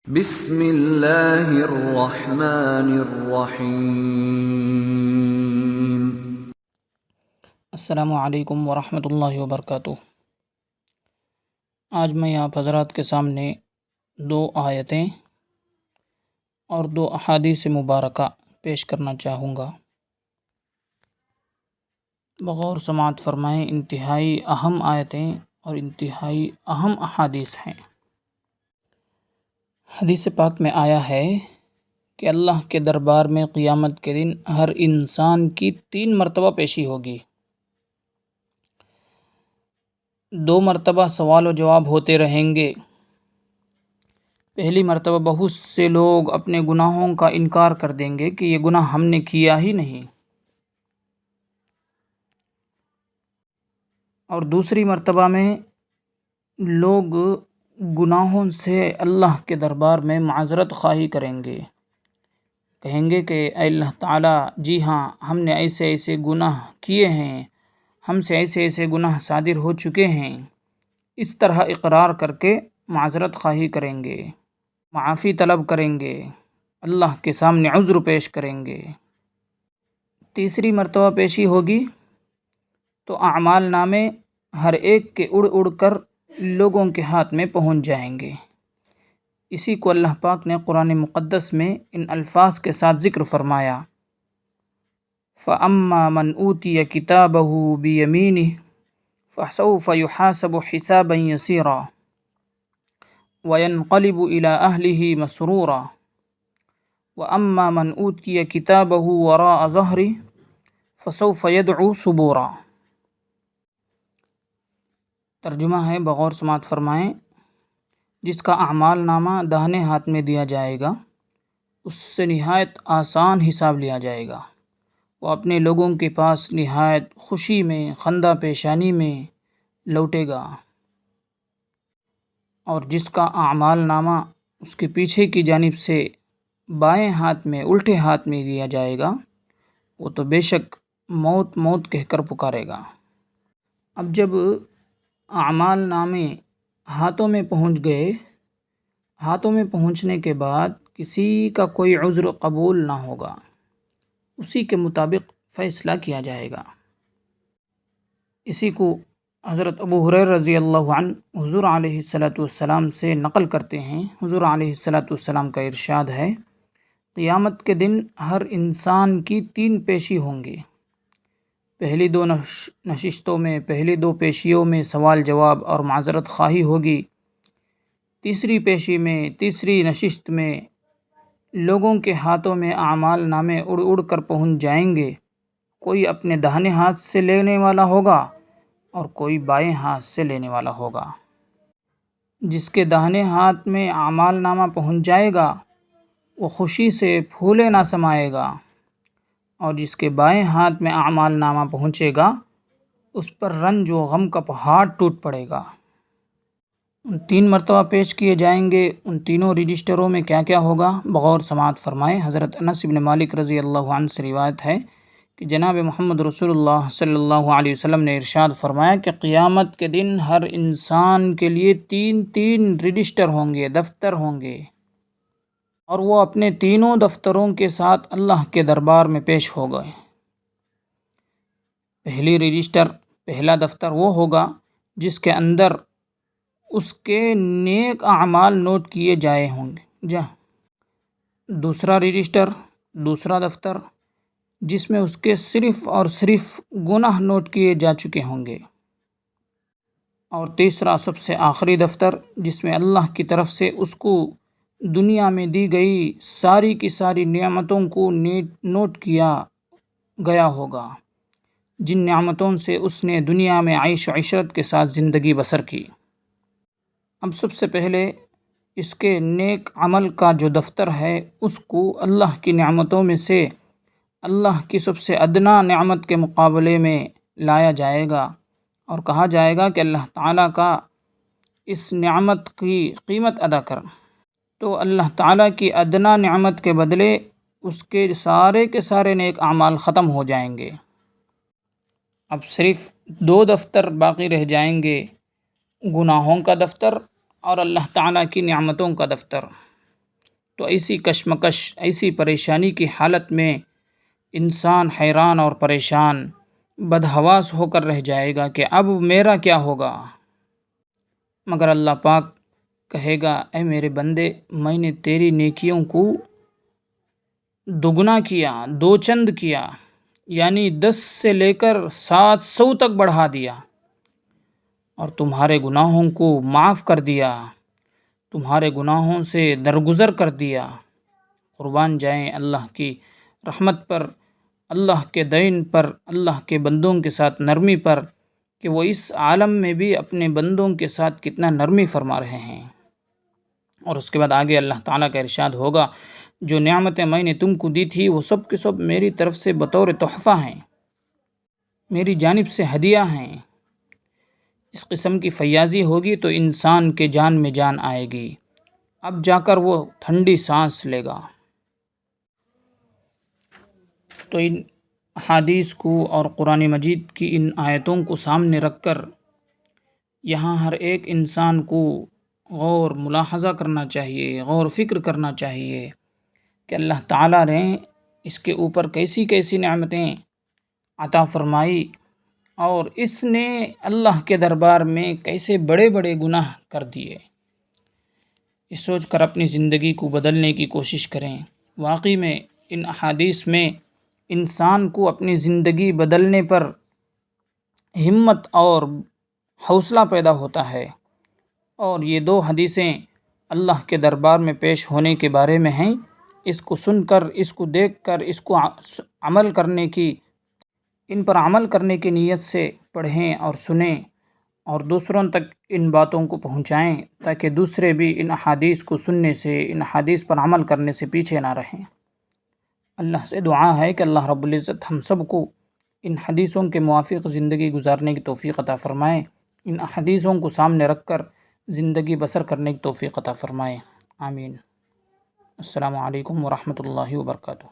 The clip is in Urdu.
بسم اللہ الرحمن الرحیم۔ السلام علیکم ورحمۃ اللہ وبرکاتہ۔ آج میں آپ حضرات کے سامنے 2 آیتیں اور 2 احادیث مبارکہ پیش کرنا چاہوں گا۔ بغور سماعت فرمائیں، انتہائی اہم آیتیں اور انتہائی اہم احادیث ہیں۔ حدیث پاک میں آیا ہے کہ اللہ کے دربار میں قیامت کے دن ہر انسان کی 3 مرتبہ پیشی ہوگی۔ 2 مرتبہ سوال و جواب ہوتے رہیں گے۔ پہلی مرتبہ بہت سے لوگ اپنے گناہوں کا انکار کر دیں گے کہ یہ گناہ ہم نے کیا ہی نہیں، اور دوسری مرتبہ میں لوگ گناہوں سے اللہ کے دربار میں معذرت خواہی کریں گے، کہیں گے کہ اے اللہ تعالیٰ، جی ہاں، ہم نے ایسے ایسے گناہ کیے ہیں، ہم سے ایسے ایسے گناہ صادر ہو چکے ہیں۔ اس طرح اقرار کر کے معذرت خواہی کریں گے، معافی طلب کریں گے، اللہ کے سامنے عذر پیش کریں گے۔ تیسری مرتبہ پیشی ہوگی تو اعمال نامے ہر ایک کے اڑ اڑ کر لوگوں کے ہاتھ میں پہنچ جائیں گے۔ اسی کو اللہ پاک نے قرآن مقدس میں ان الفاظ کے ساتھ ذکر فرمایا، فَأَمَّا مَنْ أُوتِيَ كِتَابَهُ بِيَمِينِهِ فَسَوْفَ يُحَاسَبُ حِسَابًا يَسِيرًا وَيَنْقَلِبُ إِلَى أَهْلِهِ مَسْرُورًا وَأَمَّا مَنْ أُوتِيَ كِتَابَهُ وَرَاءَ ظَهْرِهِ فَسَوْفَ يَدْعُو ثُبُورًا۔ ترجمہ ہے، بغور سماعت فرمائیں، جس کا اعمال نامہ داہنے ہاتھ میں دیا جائے گا اس سے نہایت آسان حساب لیا جائے گا۔ وہ اپنے لوگوں کے پاس نہایت خوشی میں، خندہ پیشانی میں لوٹے گا، اور جس کا اعمال نامہ اس کے پیچھے کی جانب سے بائیں ہاتھ میں، الٹے ہاتھ میں دیا جائے گا، وہ تو بے شک موت موت کہہ کر پکارے گا۔ اب جب اعمال نامے ہاتھوں میں پہنچ گئے، ہاتھوں میں پہنچنے کے بعد کسی کا کوئی عذر قبول نہ ہوگا، اسی کے مطابق فیصلہ کیا جائے گا۔ اسی کو حضرت ابو ہریرہ رضی اللہ عنہ حضور علیہ السلام سے نقل کرتے ہیں۔ حضور علیہ السلام کا ارشاد ہے، قیامت کے دن ہر انسان کی 3 پیشی ہوں گی۔ پہلی 2 نشستوں میں، پہلی 2 پیشیوں میں سوال جواب اور معذرت خواہی ہوگی۔ تیسری پیشی میں، تیسری نشست میں لوگوں کے ہاتھوں میں اعمال نامے اڑ اڑ کر پہنچ جائیں گے۔ کوئی اپنے داہنے ہاتھ سے لینے والا ہوگا اور کوئی بائیں ہاتھ سے لینے والا ہوگا۔ جس کے داہنے ہاتھ میں اعمال نامہ پہنچ جائے گا وہ خوشی سے پھولے نہ سمائے گا، اور جس کے بائیں ہاتھ میں اعمال نامہ پہنچے گا اس پر رنج و غم کا پہاڑ ٹوٹ پڑے گا۔ 3 مرتبہ پیش کیے جائیں گے۔ ان تینوں رجسٹروں میں کیا کیا ہوگا؟ بغور سماعت فرمائیں۔ حضرت انس بن مالک رضی اللہ عنہ سے روایت ہے کہ جناب محمد رسول اللہ صلی اللہ علیہ وسلم نے ارشاد فرمایا کہ قیامت کے دن ہر انسان کے لیے 3 رجسٹر ہوں گے، دفتر ہوں گے، اور وہ اپنے تینوں دفتروں کے ساتھ اللہ کے دربار میں پیش ہو گئے۔ پہلا دفتر وہ ہوگا جس کے اندر اس کے نیک اعمال نوٹ کیے جائے ہوں گے۔ دوسرا رجسٹر، دوسرا دفتر جس میں اس کے صرف اور صرف گناہ نوٹ کیے جا چکے ہوں گے، اور تیسرا سب سے آخری دفتر جس میں اللہ کی طرف سے اس کو دنیا میں دی گئی ساری کی ساری نعمتوں کو نوٹ کیا گیا ہوگا، جن نعمتوں سے اس نے دنیا میں عیش و عشرت کے ساتھ زندگی بسر کی۔ اب سب سے پہلے اس کے نیک عمل کا جو دفتر ہے اس کو اللہ کی نعمتوں میں سے اللہ کی سب سے ادنا نعمت کے مقابلے میں لایا جائے گا اور کہا جائے گا کہ اللہ تعالیٰ کا اس نعمت کی قیمت ادا کر، تو اللہ تعالیٰ کی ادنا نعمت کے بدلے اس کے سارے نیک اعمال ختم ہو جائیں گے۔ اب صرف 2 دفتر باقی رہ جائیں گے، گناہوں کا دفتر اور اللہ تعالیٰ کی نعمتوں کا دفتر۔ تو ایسی کشمکش، ایسی پریشانی کی حالت میں انسان حیران اور پریشان بدحواس ہو کر رہ جائے گا کہ اب میرا کیا ہوگا۔ مگر اللہ پاک کہے گا اے میرے بندے، میں نے تیری نیکیوں کو دگنا کیا، دو چند کیا، یعنی 10 سے لے کر 700 تک بڑھا دیا، اور تمہارے گناہوں کو معاف کر دیا، تمہارے گناہوں سے درگزر کر دیا۔ قربان جائیں اللہ کی رحمت پر، اللہ کے دین پر، اللہ کے بندوں کے ساتھ نرمی پر، کہ وہ اس عالم میں بھی اپنے بندوں کے ساتھ کتنا نرمی فرما رہے ہیں۔ اور اس کے بعد آگے اللہ تعالیٰ کا ارشاد ہوگا، جو نعمتیں میں نے تم کو دی تھی وہ سب کے سب میری طرف سے بطور تحفہ ہیں، میری جانب سے ہدیہ ہیں۔ اس قسم کی فیاضی ہوگی تو انسان کے جان میں جان آئے گی، اب جا کر وہ ٹھنڈی سانس لے گا۔ تو ان احادیث کو اور قرآن مجید کی ان آیتوں کو سامنے رکھ کر یہاں ہر ایک انسان کو غور ملاحظہ کرنا چاہیے، غور فکر کرنا چاہیے کہ اللہ تعالیٰ نے اس کے اوپر کیسی کیسی نعمتیں عطا فرمائی، اور اس نے اللہ کے دربار میں کیسے بڑے بڑے گناہ کر دیے۔ یہ سوچ کر اپنی زندگی کو بدلنے کی کوشش کریں۔ واقعی میں ان احادیث میں انسان کو اپنی زندگی بدلنے پر ہمت اور حوصلہ پیدا ہوتا ہے، اور یہ 2 حدیثیں اللہ کے دربار میں پیش ہونے کے بارے میں ہیں۔ اس کو سن کر، اس کو دیکھ کر، اس کو ان پر عمل کرنے کی نیت سے پڑھیں اور سنیں، اور دوسروں تک ان باتوں کو پہنچائیں، تاکہ دوسرے بھی ان احادیث کو سننے سے، ان احادیث پر عمل کرنے سے پیچھے نہ رہیں۔ اللہ سے دعا ہے کہ اللہ رب العزت ہم سب کو ان حدیثوں کے موافق زندگی گزارنے کی توفیق عطا فرمائے، ان احادیثوں کو سامنے رکھ کر زندگی بسر کرنے کی توفیق عطا فرمائے، آمین۔ السلام علیکم ورحمۃ اللہ وبرکاتہ۔